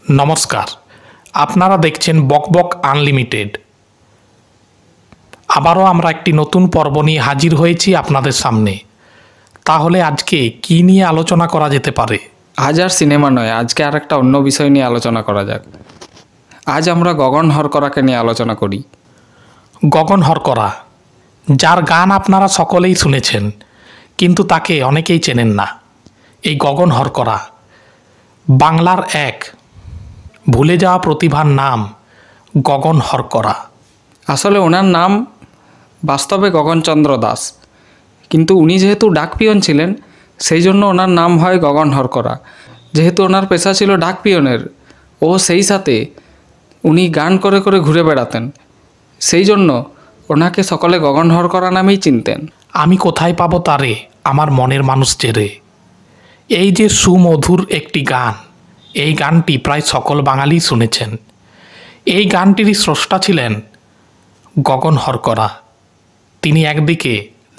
নমস্কার, আপনারা দেখছেন বকবক আনলিমিটেড। আবারও আমরা একটি নতুন পর্ব নিয়ে হাজির হয়েছি আপনাদের সামনে। তাহলে আজকে কি নিয়ে আলোচনা করা যেতে পারে? আজ আর সিনেমা নয়, আজকে আর একটা অন্য বিষয় নিয়ে আলোচনা করা যাক। আজ আমরা গগন হরকরাকে নিয়ে আলোচনা করি। গগন হরকরা, যার গান আপনারা সকলেই শুনেছেন, কিন্তু তাকে অনেকেই চেনেন না। এই গগন হরকরা বাংলার এক ভুলে যাওয়া প্রতিভার নাম গগন হরকরা। আসলে ওনার নাম বাস্তবে গগনচন্দ্র দাস, কিন্তু উনি যেহেতু ডাকপিয়ন ছিলেন সেই জন্য ওনার নাম হয় গগন হরকরা। যেহেতু ওনার পেশা ছিল ডাকপিয়নের ও সেই সাথে উনি গান করে করে ঘুরে বেড়াতেন, সেই জন্য ওনাকে সকলে গগন হরকরা নামেই চিনতেন। আমি কোথায় পাবো তারে, আমার মনের মানুষ চেরে, এই যে সুমধুর একটি গান, এই গানটি প্রায় সকল বাঙালি শুনেছেন। এই গানটিরই স্রষ্টা ছিলেন গগন হরকরা। তিনি একদিকে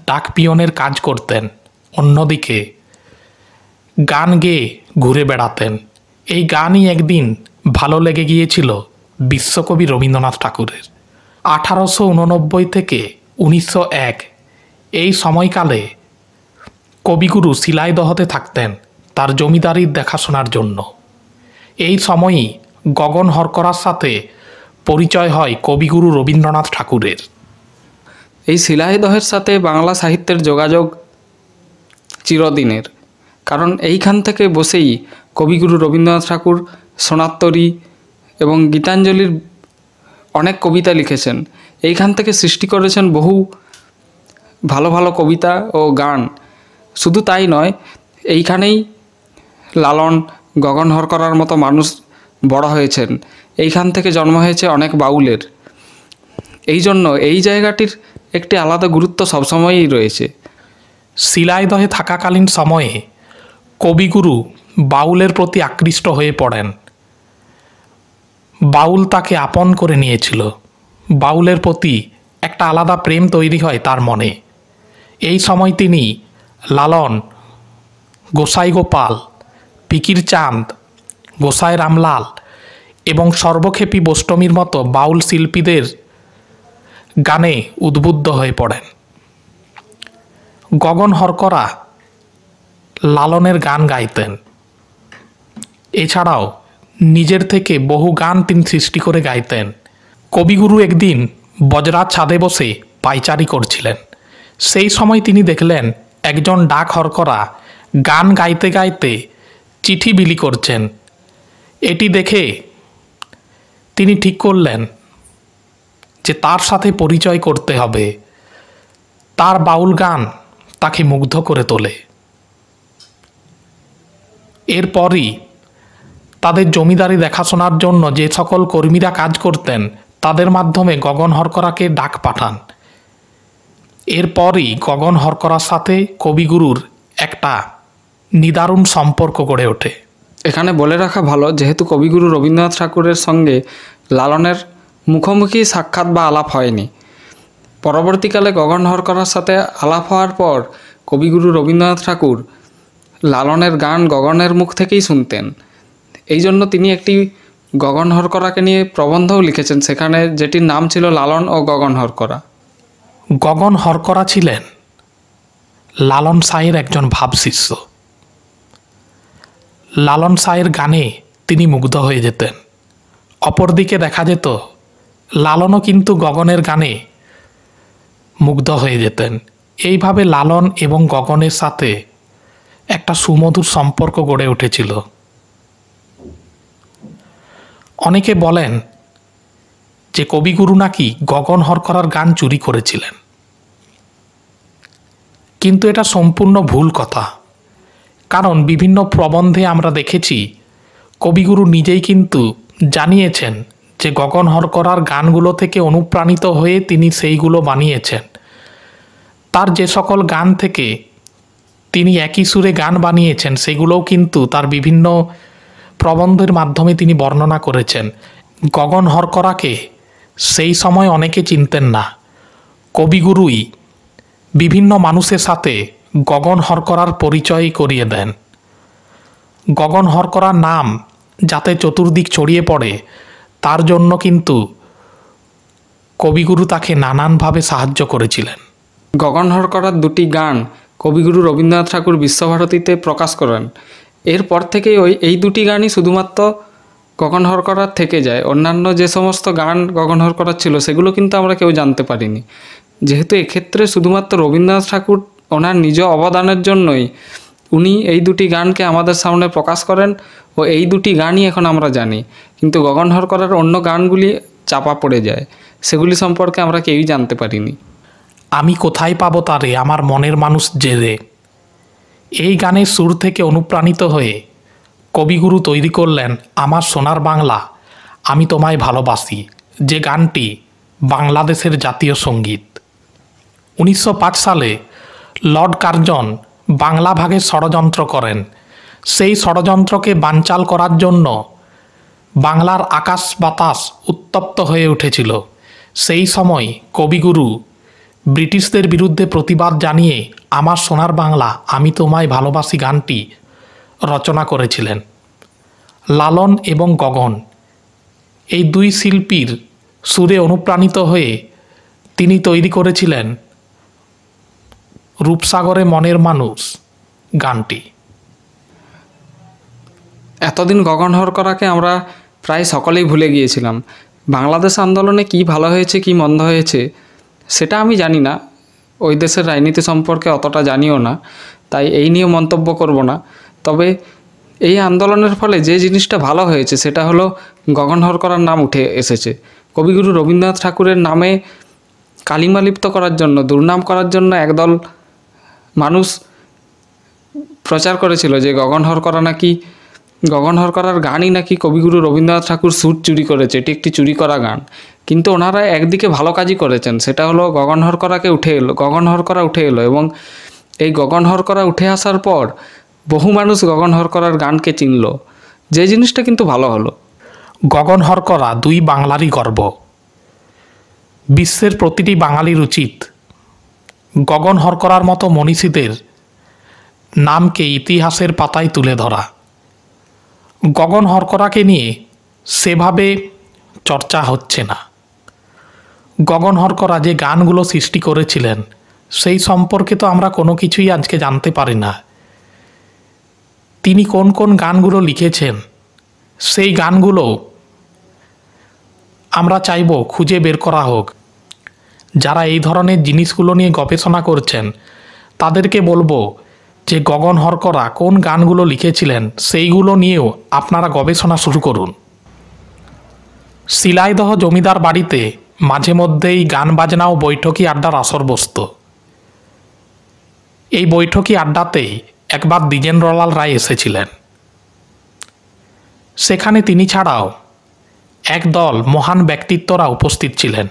ডাকপিয়নের কাজ করতেন, অন্যদিকে গান গেয়ে ঘুরে বেড়াতেন। এই গানই একদিন ভালো লেগে গিয়েছিল বিশ্বকবি রবীন্দ্রনাথ ঠাকুরের। 1889 থেকে 1901 এই সময়কালে কবিগুরু শিলাইদহতে থাকতেন তার জমিদারির দেখাশোনার জন্য। এই সময়ই গগন হরকরার সাথে পরিচয় হয় কবিগুরু রবীন্দ্রনাথ ঠাকুরের। এই শিলাইদহের সাথে বাংলা সাহিত্যের যোগাযোগ চিরদিনের, কারণ এইখান থেকে বসেই কবিগুরু রবীন্দ্রনাথ ঠাকুর সোনাত্তরী এবং গীতাঞ্জলির অনেক কবিতা লিখেছেন। এইখান থেকে সৃষ্টি করেছেন বহু ভালো ভালো কবিতা ও গান। শুধু তাই নয়, এইখানেই লালন, গগন হরকরার মতো মানুষ বড় হয়েছেন। এইখান থেকে জন্ম হয়েছে অনেক বাউলের। এই জন্য এই জায়গাটির একটি আলাদা গুরুত্ব সবসময়ই রয়েছে। শিলাইদহে থাকাকালীন সময়ে কবিগুরু বাউলের প্রতি আকৃষ্ট হয়ে পড়েন। বাউল তাকে আপন করে নিয়েছিল। বাউলের প্রতি একটা আলাদা প্রেম তৈরি হয় তার মনে। এই সময় তিনি লালন, গোসাই গোপাল, ফিকির চাঁদ, গোসাই রামলাল এবং সর্বক্ষেপী বোষ্টমীর মতো বাউল শিল্পীদের গানে উদ্বুদ্ধ হয়ে পড়েন। গগন হরকরা লালনের গান গাইতেন। এছাড়াও নিজের থেকে বহু গান তিনি সৃষ্টি করে গাইতেন। কবিগুরু একদিন বজরার ছাদে বসে পায়চারি করছিলেন। সেই সময় তিনি দেখলেন একজন ডাক হরকরা গান গাইতে গাইতে চিঠি বিলি করছেন। এটি দেখে তিনি ঠিক করলেন যে তার সাথে পরিচয় করতে হবে। তার বাউল গান তাকে মুগ্ধ করে তোলে। এরপরই তাদের জমিদারি দেখাশোনার জন্য যে সকল কর্মীরা কাজ করতেন তাদের মাধ্যমে গগন হরকরাকে ডাক পাঠান। এরপরই গগন হরকরার সাথে কবিগুরুর একটা নিদারুণ সম্পর্ক গড়ে ওঠে। এখানে বলে রাখা ভালো, যেহেতু কবিগুরু রবীন্দ্রনাথ ঠাকুরের সঙ্গে লালনের মুখোমুখি সাক্ষাৎ বা আলাপ হয়নি, পরবর্তীকালে গগন হরকরার সাথে আলাপ হওয়ার পর কবিগুরু রবীন্দ্রনাথ ঠাকুর লালনের গান গগনের মুখ থেকেই শুনতেন। এই জন্য তিনি একটি গগন হরকরাকে নিয়ে প্রবন্ধও লিখেছেন সেখানে, যেটির নাম ছিল লালন ও গগন হরকরা। গগন হরকরা ছিলেন লালন সাঁইয়ের একজন ভাবশিষ্য। লালন সাঁইয়ের গানে তিনি মুগ্ধ হয়ে যেতেন। অপরদিকে দেখা যেত লালনও কিন্তু গগনের গানে মুগ্ধ হয়ে যেতেন। এইভাবে লালন এবং গগনের সাথে একটা সুমধুর সম্পর্ক গড়ে উঠেছিল। অনেকে বলেন যে কবিগুরু নাকি গগন হরকরার গান চুরি করেছিলেন, কিন্তু এটা সম্পূর্ণ ভুল কথা। কারণ বিভিন্ন প্রবন্ধে আমরা দেখেছি কবিগুরু নিজেই কিন্তু জানিয়েছেন যে গগন হরকরার গানগুলো থেকে অনুপ্রাণিত হয়ে তিনি সেইগুলো বানিয়েছেন। তার যে সকল গান থেকে তিনি একই সুরে গান বানিয়েছেন সেগুলোও কিন্তু তার বিভিন্ন প্রবন্ধের মাধ্যমে তিনি বর্ণনা করেছেন। গগন হরকরাকে সেই সময় অনেকে চিনতেন না। কবিগুরুই বিভিন্ন মানুষের সাথে গগন হরকরার পরিচয় করিয়ে দেন। গগন হরকরার নাম যাতে চতুর্দিক ছড়িয়ে পড়ে তার জন্য কিন্তু কবিগুরু তাকে নানানভাবে সাহায্য করেছিলেন। গগনহর করার দুটি গান কবিগুরু রবীন্দ্রনাথ ঠাকুর বিশ্বভারতীতে প্রকাশ করেন। এরপর থেকেই এই দুটি গানই শুধুমাত্র গগনহর করার থেকে যায়। অন্যান্য যে সমস্ত গান গগনহর করার ছিল সেগুলো কিন্তু আমরা কেউ জানতে পারিনি। যেহেতু এক্ষেত্রে শুধুমাত্র রবীন্দ্রনাথ ঠাকুর ওনার নিজ অবদানের জন্যই উনি এই দুটি গানকে আমাদের সামনে প্রকাশ করেন ও এই দুটি গানই এখন আমরা জানি। কিন্তু গগনহর করার অন্য গানগুলি চাপা পড়ে যায়, সেগুলি সম্পর্কে আমরা কেউই জানতে পারিনি। আমি কোথায় পাবো তারে আমার মনের মানুষ যে রে, এই গানের সুর থেকে অনুপ্রাণিত হয়ে কবিগুরু তৈরি করলেন আমার সোনার বাংলা আমি তোমায় ভালোবাসি, যে গানটি বাংলাদেশের জাতীয় সঙ্গীত। 1905 সালে লর্ড কার্জন বাংলা ভাগের ষড়যন্ত্র করেন। সেই ষড়যন্ত্রকে বানচাল করার জন্য বাংলার আকাশ বাতাস উত্তপ্ত হয়ে উঠেছিল। সেই সময় কবিগুরু ব্রিটিশদের বিরুদ্ধে প্রতিবাদ জানিয়ে আমার সোনার বাংলা আমি তোমায় ভালোবাসি গানটি রচনা করেছিলেন। লালন এবং গগন এই দুই শিল্পীর সুরে অনুপ্রাণিত হয়ে তিনি তৈরি করেছিলেন রূপসাগরে মনের মানুষ গানটি। এতদিন গগনহর করাকে আমরা প্রায় সকলেই ভুলে গিয়েছিলাম। বাংলাদেশ আন্দোলনে কি ভালো হয়েছে কি মন্দ হয়েছে সেটা আমি জানি না, ওই দেশের রাজনীতি সম্পর্কে অতটা জানিও না, তাই এই নিয়ে মন্তব্য করব না। তবে এই আন্দোলনের ফলে যে জিনিসটা ভালো হয়েছে সেটা হলো গগনহর করার নাম উঠে এসেছে। কবিগুরু রবীন্দ্রনাথ ঠাকুরের নামে কালিমা লিপ্ত করার জন্য, দুর্নাম করার জন্য একদল মানুষ প্রচার করেছিল যে গগনহর করার গানই নাকি কবিগুরু রবীন্দ্রনাথ ঠাকুর সুর চুরি করেছে, এটি একটি চুরি করা গান। কিন্তু ওনারা একদিকে ভালো কাজই করেছেন, সেটা হলো গগনহর করা উঠে এলো এবং এই গগনহর করা উঠে আসার পর বহু মানুষ গগনহর করার গানকে চিনল, যে জিনিসটা কিন্তু ভালো হলো। গগনহর করা দুই বাংলারই গর্ব। বিশ্বের প্রতিটি বাঙালির উচিত গগনহর করার মতো মনীষীদের নামকে ইতিহাসের পাতায় তুলে ধরা। গগনহর করাকে নিয়ে সেভাবে চর্চা হচ্ছে না। গগনহর করা যে গানগুলো সৃষ্টি করেছিলেন সেই সম্পর্কে তো আমরা কোনো কিছুই আজকে জানতে পারি না। তিনি কোন কোন গানগুলো লিখেছেন সেই গানগুলো আমরা চাইব খুঁজে বের করা হোক। যারা এই ধরনের জিনিসগুলো নিয়ে গবেষণা করছেন তাদেরকে বলবো যে গগনহর করা কোন গানগুলো লিখেছিলেন সেইগুলো নিয়েও আপনারা গবেষণা শুরু করুন। শিলাইদহ জমিদার বাড়িতে মাঝে মধ্যেই গান বাজনা ও বৈঠকি আড্ডার আসর বসত। এই বৈঠকি আড্ডাতেই একবার দ্বিজেন্দ্রলাল রায় এসেছিলেন। সেখানে তিনি ছাড়াও একদল মহান ব্যক্তিত্বরা উপস্থিত ছিলেন।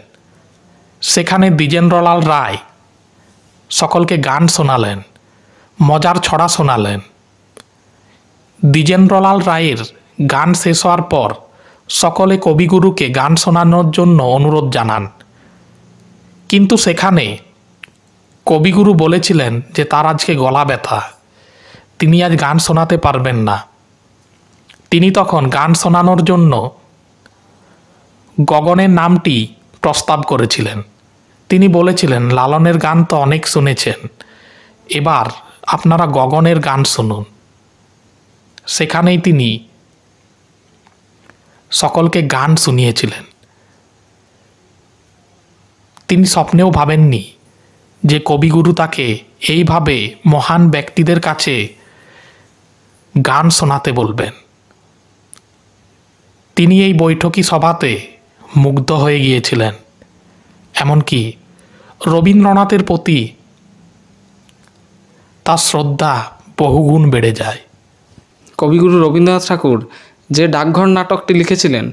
সেখানে দ্বিজেন্দ্রলাল রায় সকলকে গান শোনালেন, মজার ছড়া শোনালেন। দ্বিজেন্দ্রলাল রায়ের গান শেষ হওয়ার পর সকলে কবিগুরুকে গান শোনানোর জন্য অনুরোধ জানান। কিন্তু সেখানে কবিগুরু বলেছিলেন যে তার আজকে গলা ব্যথা, তিনি আজ গান শোনাতে পারবেন না। তিনি তখন গান শোনানোর জন্য গগনের নামটি প্রস্তাব করেছিলেন। তিনি বলেছিলেন লালনের গান তো অনেক শুনেছেন, এবার আপনারা গগনের গান শুনুন। সেখানেই তিনি সকলকে গান শুনিয়েছিলেন। তিনি স্বপ্নেও ভাবেননি যে কবিগুরু তাকে এইভাবে মহান ব্যক্তিদের কাছে গান শোনাতে বলবেন। তিনি এই বৈঠকি সভাতে মুগ্ধ হয়ে গিয়েছিলেন। এমনকি রবীন্দ্রনাথের প্রতি তার শ্রদ্ধা বহুগুণ বেড়ে যায়। কবিগুরু রবীন্দ্রনাথ ঠাকুর যে ডাকঘর নাটকটি লিখেছিলেন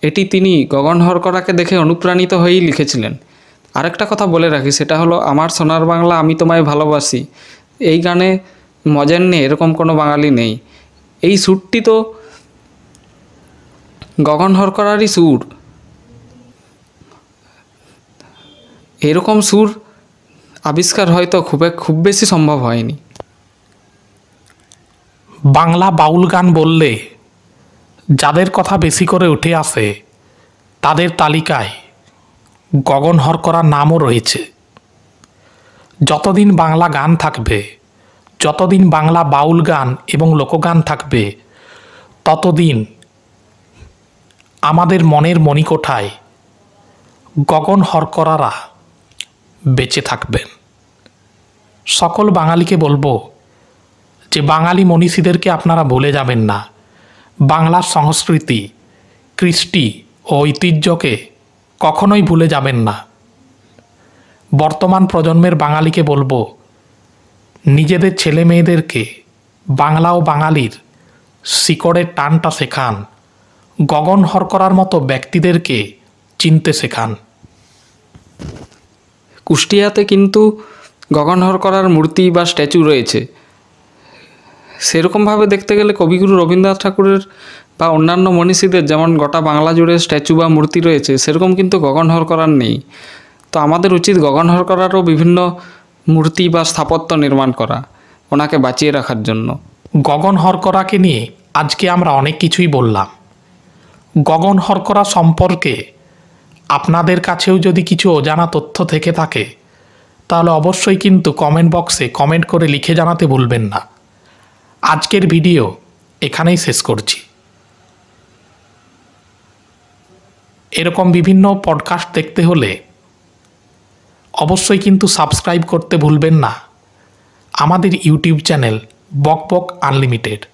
এটি তিনি গগনহর করাকে দেখে অনুপ্রাণিত হয়েই লিখেছিলেন। আরেকটা কথা বলে রাখি, সেটা হলো আমার সোনার বাংলা আমি তোমায় ভালোবাসি, এই গানে মজেন নেই এরকম কোনো বাঙালি নেই। এই সুরটি তো গগনহর করারই সুর। এরকম সুর আবিষ্কার হয়তো খুব বেশি সম্ভব হয়নি। বাংলা বাউল গান বললে যাদের কথা বেশি করে উঠে আসে তাদের তালিকায় গগন হরকরার নামও রয়েছে। যতদিন বাংলা গান থাকবে, যতদিন বাংলা বাউল গান এবং লোকগান থাকবে, ততদিন আমাদের মনের মণিকোঠায় গগন হরকরারা বেঁচে থাকবেন। সকল বাঙালিকে বলবো যে বাঙালি মনীষীদেরকে আপনারা ভুলে যাবেন না। বাংলার সংস্কৃতি, কৃষ্টি ও ঐতিহ্যকে কখনোই ভুলে যাবেন না। বর্তমান প্রজন্মের বাঙালিকে বলবো নিজেদের ছেলে মেয়েদেরকে বাংলা ও বাঙালির শিকড়ের টানটা শেখান। গগন হরকরার মতো ব্যক্তিদেরকে চিনতে শেখান। কুষ্টিয়াতে কিন্তু গগন হরকরার মূর্তি বা স্ট্যাচু রয়েছে। সেরকমভাবে দেখতে গেলে কবিগুরু রবীন্দ্রনাথ ঠাকুরের বা অন্যান্য মনীষীদের যেমন গোটা বাংলা জুড়ে স্ট্যাচু বা মূর্তি রয়েছে, সেরকম কিন্তু গগন হরকরার নেই। তো আমাদের উচিত গগন হরকরারও বিভিন্ন মূর্তি বা স্থাপত্য নির্মাণ করা, ওনাকে বাঁচিয়ে রাখার জন্য। গগন হরকরাকে নিয়ে আজকে আমরা অনেক কিছুই বললাম। গগন হরকরা সম্পর্কে আপনাদের কাছেও যদি কিছু অজানা তথ্য থেকে থাকে তাহলে অবশ্যই কিন্তু কমেন্ট বক্সে কমেন্ট করে লিখে জানাতে ভুলবেন না। আজকের ভিডিও এখানেই শেষ করছি। এরকম বিভিন্ন পডকাস্ট দেখতে হলে অবশ্যই কিন্তু সাবস্ক্রাইব করতে ভুলবেন না আমাদের ইউটিউব চ্যানেল বক বক আনলিমিটেড।